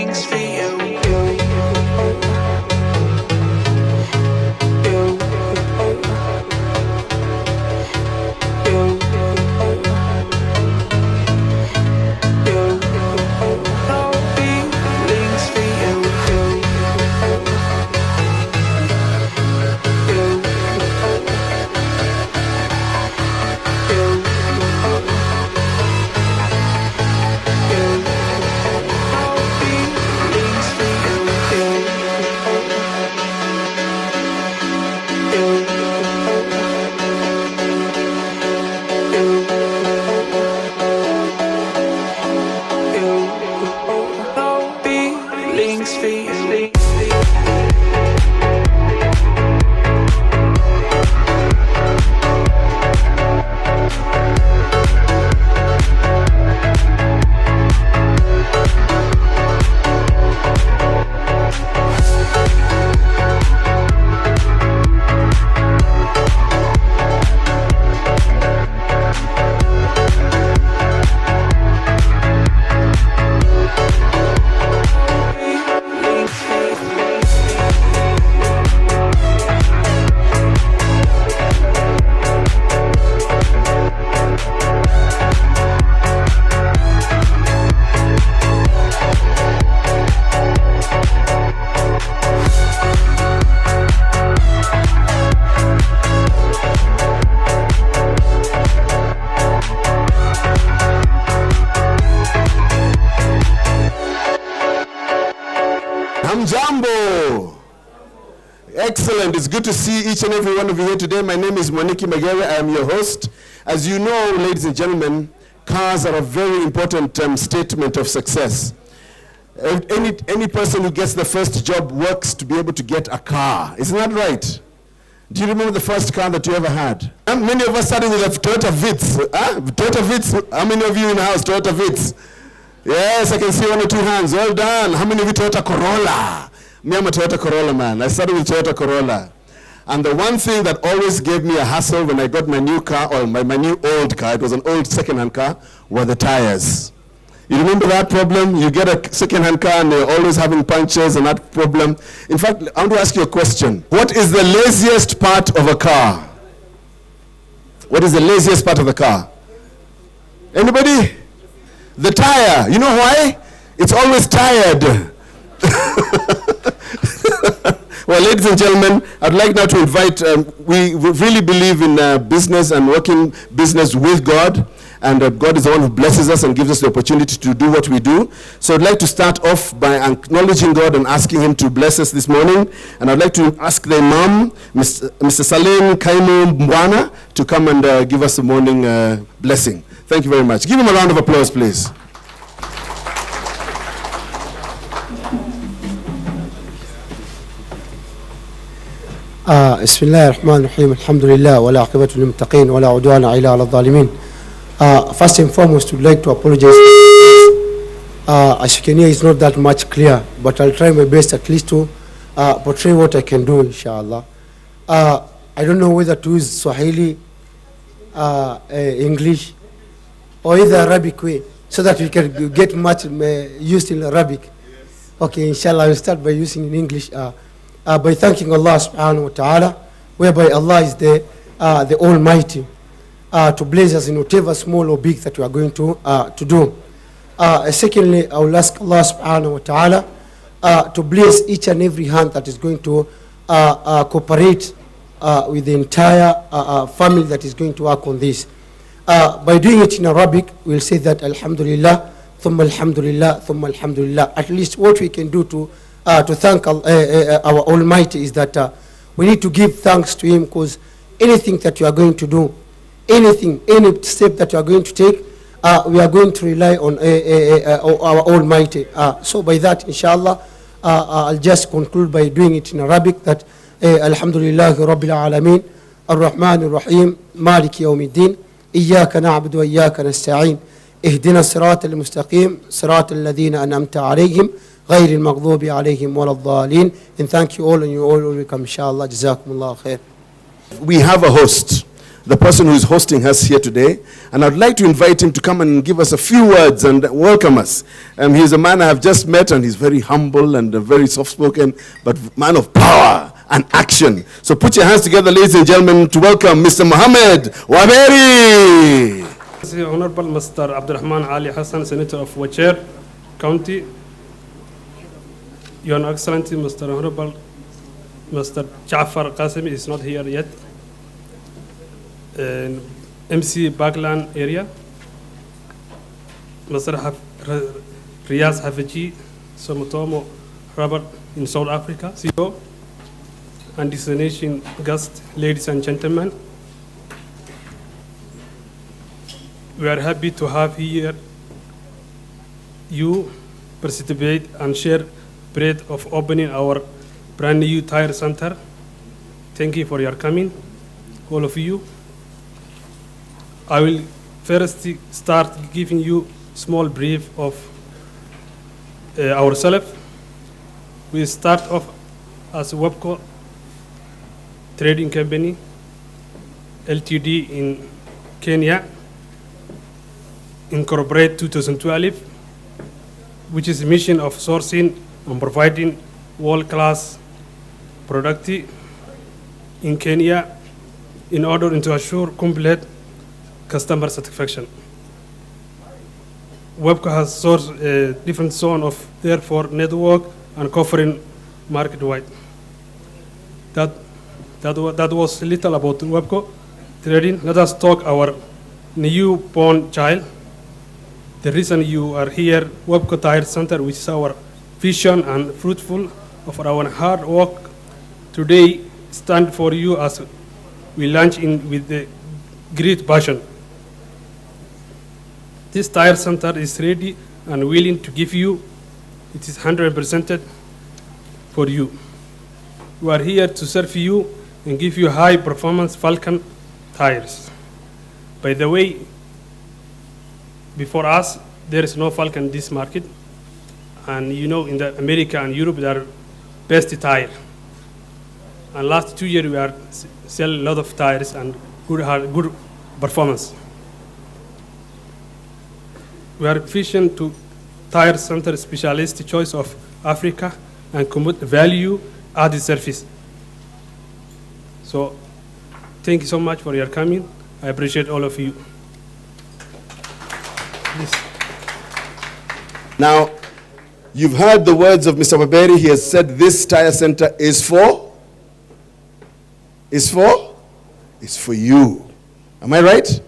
links for you. Hamjambo. Excellent. It's good to see each and every one of you here today. My name is Moniki Magere. I am your host. As you know, ladies and gentlemen, cars are a very important statement of success. Any person who gets the first job works to be able to get a car. Isn't that right? Do you remember the first car that you ever had? Many of us started with a Toyota Vitz. Toyota Vitz. How many of you in the house, Toyota Vitz? Yes, I can see one or two hands. Well done. How many of you Toyota Corolla? Me, I'm a Toyota Corolla man. I started with Toyota Corolla. And the one thing that always gave me a hassle when I got my new car, or my new old car, it was an old second-hand car, were the tires. You remember that problem? You get a second-hand car and they're always having punctures and that problem. In fact, I want to ask you a question. What is the laziest part of a car? What is the laziest part of the car? Anybody? The tire. You know why? It's always tired. Well, ladies and gentlemen, I'd like now to invite, we really believe in business and working business with God. And God is the one who blesses us and gives us the opportunity to do what we do. So I'd like to start off by acknowledging God and asking him to bless us this morning. And I'd like to ask the Imam, Mr. Salim Kaimu Mbwana, to come and give us a morning blessing. Thank you very much. Give him a round of applause, please. بسم الله الرحمن الرحيم الحمد لله ولا عقبة للمتقين ولا عدوان إلا على الظالمين. First and foremost, we'd like to apologize. As you can hear, it's not that much clear, but I'll try my best at least to portray what I can do, inshallah. I don't know whether to use Swahili, English, or either Arabic way, so that we can get much used in Arabic. Okay, inshallah, I'll start by using in English. By thanking Allah subhanahu wa ta'ala, whereby Allah is the Almighty, to bless us in whatever small or big that we are going to do. Secondly, I will ask Allah subhanahu wa ta'ala to bless each and every hand that is going to cooperate with the entire family that is going to work on this. By doing it in Arabic, we'll say that Alhamdulillah, Thumma Alhamdulillah, Thumma Alhamdulillah. At least what we can do to thank our Almighty is that we need to give thanks to Him, because anything that you are going to do, anything, any step that you are going to take, we are going to rely on our Almighty. So by that, inshallah, I'll just conclude by doing it in Arabic, that Alhamdulillah Rabbil Alameen, Ar-Rahman Ar-Rahim, Maliki Yawmiddin, Iyaka na'budu wa iyaka nasta'in, Ihdina Sirat al-Mustaqim, Sirat al-Ladhina an'amta alayhim, غير المغضوب عليهم ولا الضالين. And thank you all, and you all will come, inshallah. Jazakumullah khair. We have a host. the person who is hosting us here today. And I'd like to invite him to come and give us a few words and welcome us. He's a man I have just met, and he's very humble and very soft-spoken, but man of power and action. So put your hands together, ladies and gentlemen, to welcome Mr. Mohammed Waberi. Honorable Mr. Abdurrahman Ali Hassan, Senator of Wacher County. Your Excellency, Mr. Honorable Mr. Jafar Qasimi is not here yet. MC Baglan area. Mr. Riyaz Hafiji, Somotomo Robert in South Africa, CEO. And destination guests, ladies and gentlemen. We are happy to have here you participate and share bread of opening our brand new TyreCenter. Thank you for your coming, all of you. I will first start giving you small brief of ourselves. We start off as Wabco trading company, LTD in Kenya, incorporate 2012, which is a mission of sourcing and providing world-class product in Kenya in order to assure complete customer satisfaction. Wabco has sourced a different zone of therefore network and covering market-wide. That was little about Wabco trading. Let us talk our newborn child. The reason you are here, Wabco TyreCenter, which is our vision and fruitful of our hard work today, stand for you as we launch in with the great passion. This TyreCenter is ready and willing to give you, it is 100% for you. We are here to serve you and give you high performance Falken tires. By the way, before us, there is no Falken in this market. And you know, in the America and Europe, they are best tire. And last 2 years, we are sell a lot of tires and good performance. We are efficient to TyreCenter specialist choice of Africa and commit value added service. So, thank you so much for your coming. I appreciate all of you. Please. Now, you've heard the words of Mr. Waberi. He has said this TyreCenter is for? Is for? It's for you. Am I right?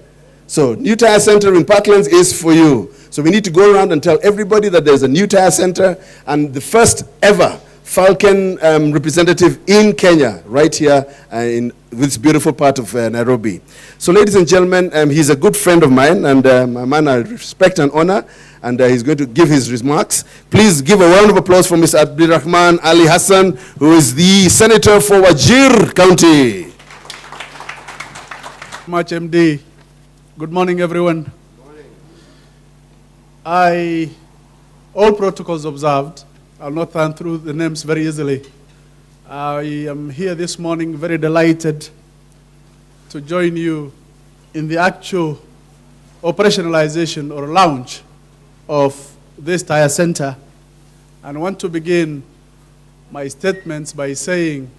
So, new TyreCenter in Parklands is for you. So we need to go around and tell everybody that there's a new TyreCenter and the first ever Falken representative in Kenya, right here in this beautiful part of Nairobi. So ladies and gentlemen, he's a good friend of mine and a man I respect and honor, and he's going to give his remarks. Please give a round of applause for Mr. Abdurrahman Ali Hassan, who is the Senator for Wajir County. Much MD. Good morning, everyone. All protocols observed. I'll not run through the names very easily. I am here this morning very delighted to join you in the actual operationalization or launch of this TyreCenter. And I want to begin my statements by saying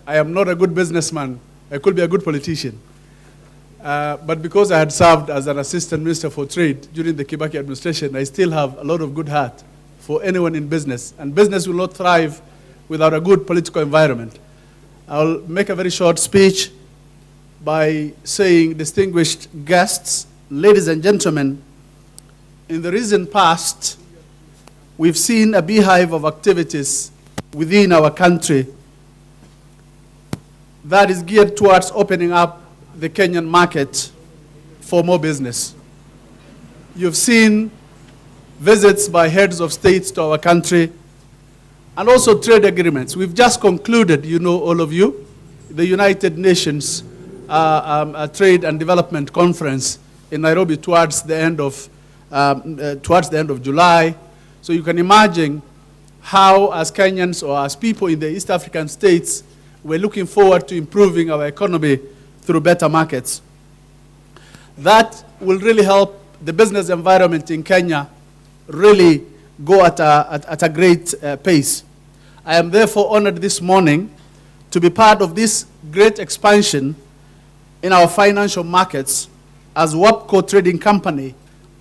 I am not a good businessman. I could be a good politician. But because I had served as an assistant minister for trade during the Kibaki administration, I still have a lot of good heart for anyone in business. And business will not thrive without a good political environment. I'll make a very short speech by saying, distinguished guests, ladies and gentlemen, in the recent past, we've seen a beehive of activities within our country that is geared towards opening up the Kenyan market for more business. You've seen visits by heads of states to our country and also trade agreements. We've just concluded, you know, all of you, the United Nations Trade and Development Conference in Nairobi towards the end of July. So you can imagine how, as Kenyans or as people in the East African states, we're looking forward to improving our economy through better markets. that will really help the business environment in Kenya really go at a great pace. I am therefore honored this morning to be part of this great expansion in our financial markets as Wabco Trading Company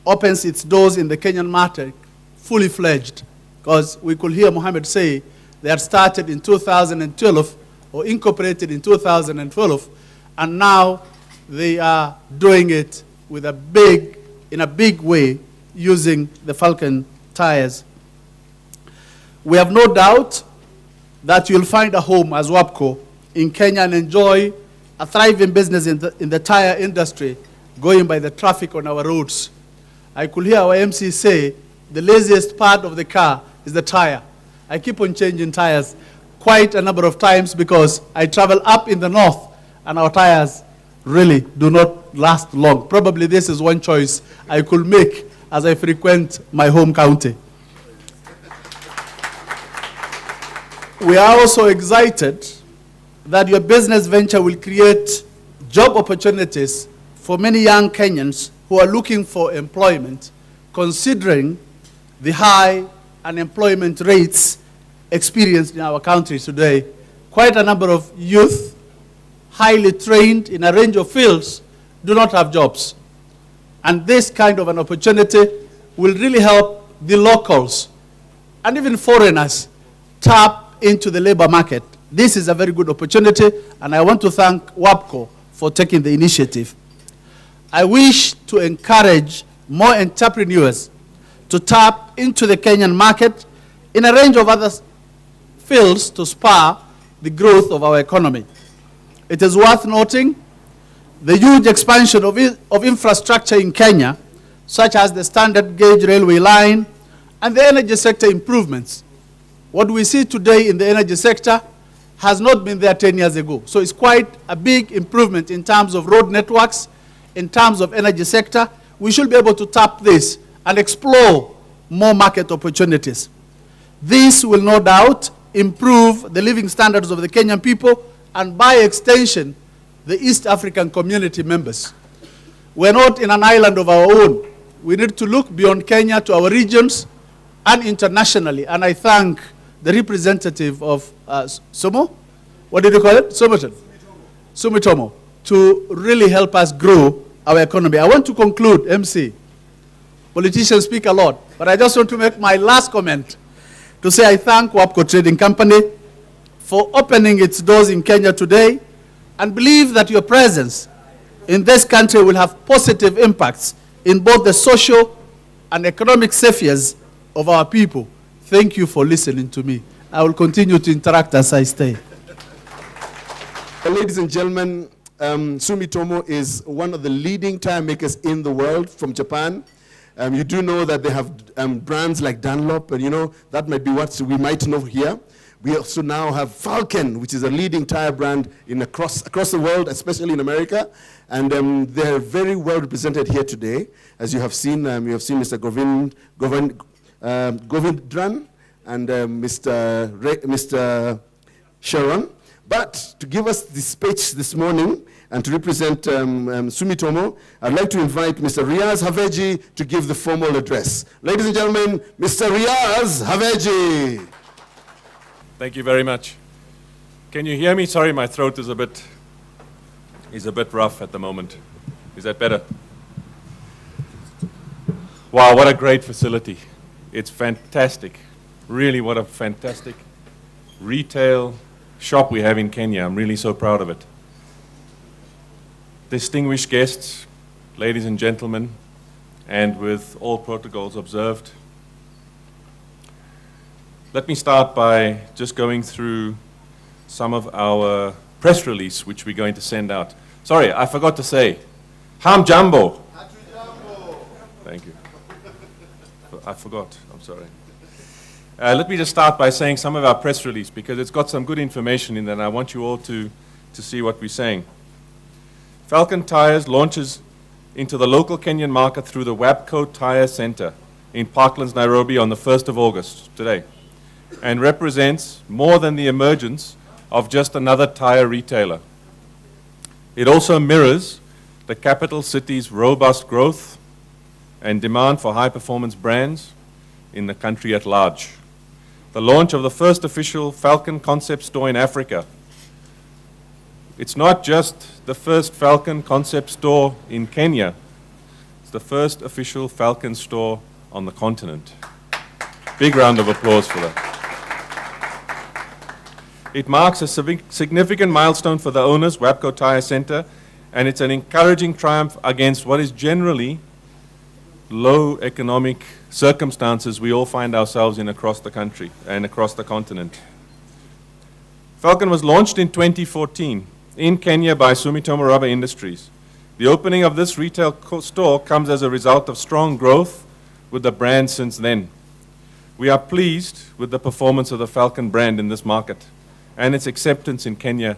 opens its doors in the Kenyan market fully fledged. Because we could hear Mohammed say they had started in 2012 or incorporated in 2012, and now they are doing it with in a big way using the Falken tires. We have no doubt that you'll find a home as Wabco in Kenya and enjoy a thriving business in the tire industry going by the traffic on our roads. I could hear our MC say the laziest part of the car is the tire. I keep on changing tires quite a number of times because I travel up in the north and our tires really do not last long. Probably this is one choice I could make as I frequent my home county. We are also excited that your business venture will create job opportunities for many young Kenyans who are looking for employment, considering the high unemployment rates experienced in our country today. Quite a number of youth, highly trained in a range of fields, do not have jobs. And this kind of an opportunity will really help the locals and even foreigners tap into the labor market. This is a very good opportunity, and I want to thank Wabco for taking the initiative. I wish to encourage more entrepreneurs to tap into the Kenyan market in a range of other fields to spur the growth of our economy. It is worth noting the huge expansion of infrastructure in Kenya, such as the standard gauge railway line and the energy sector improvements. What we see today in the energy sector has not been there 10 years ago. So it's quite a big improvement in terms of road networks, in terms of energy sector. We should be able to tap this and explore more market opportunities. This will no doubt improve the living standards of the Kenyan people and by extension, the East African community members. We're not in an island of our own. We need to look beyond Kenya to our regions and internationally. And I thank the representative of Sumo, what did you call it? Sumitomo, to really help us grow our economy. I want to conclude, MC. Politicians speak a lot, but I just want to make my last comment to say I thank Wabco Trading Company for opening its doors in Kenya today and believe that your presence in this country will have positive impacts in both the social and economic spheres of our people. Thank you for listening to me. I will continue to interact as I stay. Ladies and gentlemen, Sumitomo is one of the leading tire makers in the world from Japan. You do know that they have brands like Dunlop, and you know, that might be what we might know here. We also now have Falken, which is a leading tire brand across the world, especially in America. And they're very well represented here today. As you have seen Mr. Govindran and Mr. Sharon. But to give us the speech this morning and to represent Sumitomo, I'd like to invite Mr. Riaz Haveji to give the formal address. Ladies and gentlemen, Mr. Riaz Haveji. Thank you very much. Can you hear me? Sorry, my throat is a bit rough at the moment. Is that better? Wow, what a great facility. It's fantastic. Really, what a fantastic retail shop we have in Kenya. I'm really so proud of it. Distinguished guests, ladies and gentlemen, and with all protocols observed, let me start by just going through some of our press release which we're going to send out. Sorry, I forgot to say, Hamjambo. Thank you. I forgot, I'm sorry. Let me just start by saying some of our press release because it's got some good information in there and I want you all to see what we're saying. Falken Tyres launches into the local Kenyan market through the Wabco TyreCenter in Parklands, Nairobi on the 1st of August, today, and represents more than the emergence of just another tire retailer. It also mirrors the capital city's robust growth and demand for high-performance brands in the country at large. The launch of the first official Falken concept store in Africa. It's not just the first Falken concept store in Kenya, it's the first official Falken store on the continent. Big round of applause for that. It marks a significant milestone for the owners, Wabco TyreCenter, and it's an encouraging triumph against what is generally low economic circumstances we all find ourselves in across the country and across the continent. Falken was launched in 2014 in Kenya by Sumitomo Rubber Industries. The opening of this retail store comes as a result of strong growth with the brand since then. We are pleased with the performance of the Falken brand in this market and its acceptance in Kenya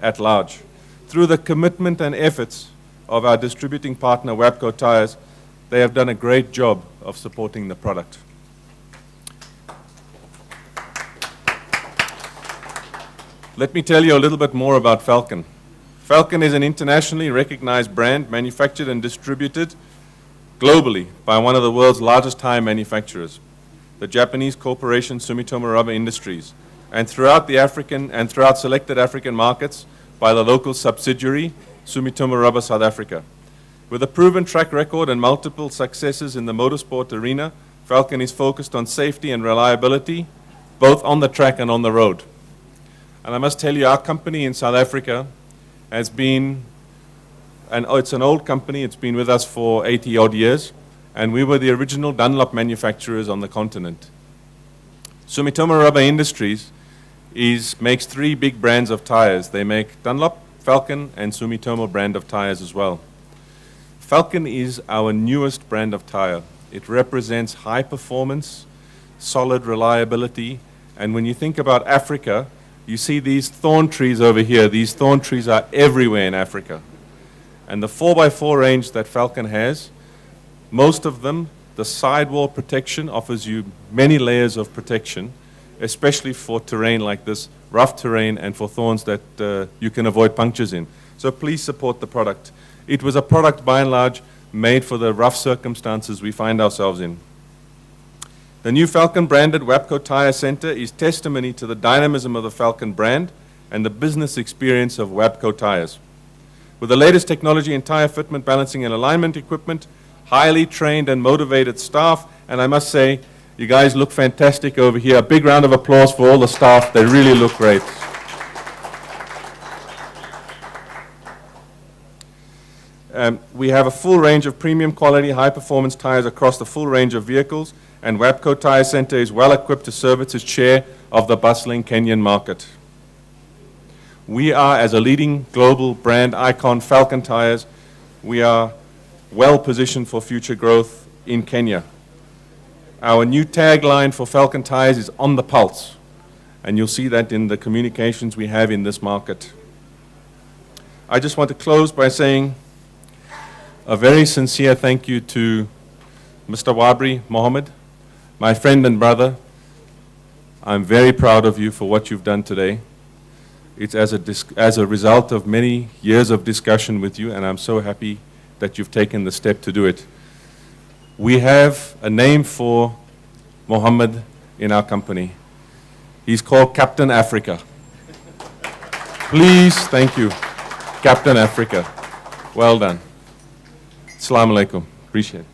at large. Through the commitment and efforts of our distributing partner, Wabco Tyres, they have done a great job of supporting the product. Let me tell you a little bit more about Falken. Falken is an internationally recognized brand manufactured and distributed globally by one of the world's largest tire manufacturers, the Japanese corporation Sumitomo Rubber Industries, and throughout selected African markets by the local subsidiary, Sumitomo Rubber South Africa. With a proven track record and multiple successes in the motorsport arena, Falken is focused on safety and reliability, both on the track and on the road. And I must tell you, our company in South Africa has been, it's an old company, it's been with us for 80 odd years, and we were the original Dunlop manufacturers on the continent. Sumitomo Rubber Industries makes three big brands of tires. They make Dunlop, Falken, and Sumitomo brand of tires as well. Falken is our newest brand of tire. It represents high performance, solid reliability, and when you think about Africa, you see these thorn trees over here. These thorn trees are everywhere in Africa. And the 4x4 range that Falken has, most of them, the sidewall protection offers you many layers of protection, especially for terrain like this, rough terrain, and for thorns that you can avoid punctures in. So please support the product. It was a product, by and large, made for the rough circumstances we find ourselves in. The new Falken branded Wabco TyreCenter is testimony to the dynamism of the Falken brand and the business experience of Wabco Tyres. With the latest technology in tire fitment, balancing, and alignment equipment, highly trained and motivated staff, and I must say, you guys look fantastic over here. A big round of applause for all the staff. They really look great. We have a full range of premium quality, high-performance tires across the full range of vehicles, and Wabco TyreCenter is well equipped to serve its share of the bustling Kenyan market. We are, as a leading global brand icon, Falken Tyres, we are well positioned for future growth in Kenya. Our new tagline for Falken Tyres is "On the Pulse," and you'll see that in the communications we have in this market. I just want to close by saying a very sincere thank you to Mr. Wabri Mohammed, my friend and brother. I'm very proud of you for what you've done today. It's as a result of many years of discussion with you, and I'm so happy that you've taken the step to do it. We have a name for Mohammed in our company. He's called Captain Africa. Please, thank you, Captain Africa. Well done. Assalamu alaikum. Appreciate it.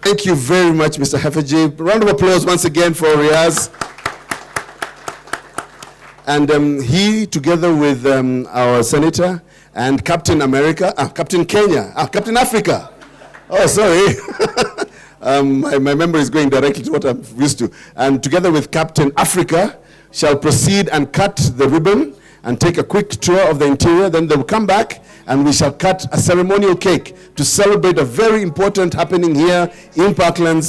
Thank you very much, Mr. Hafaji. Round of applause once again for Riaz. And he, together with our senator and Captain America, Captain Kenya, Captain Africa. Oh, sorry. My memory is going directly to what I'm used to. And together with Captain Africa, shall proceed and cut the ribbon and take a quick tour of the interior. Then they will come back and we shall cut a ceremonial cake to celebrate a very important happening here in Parklands.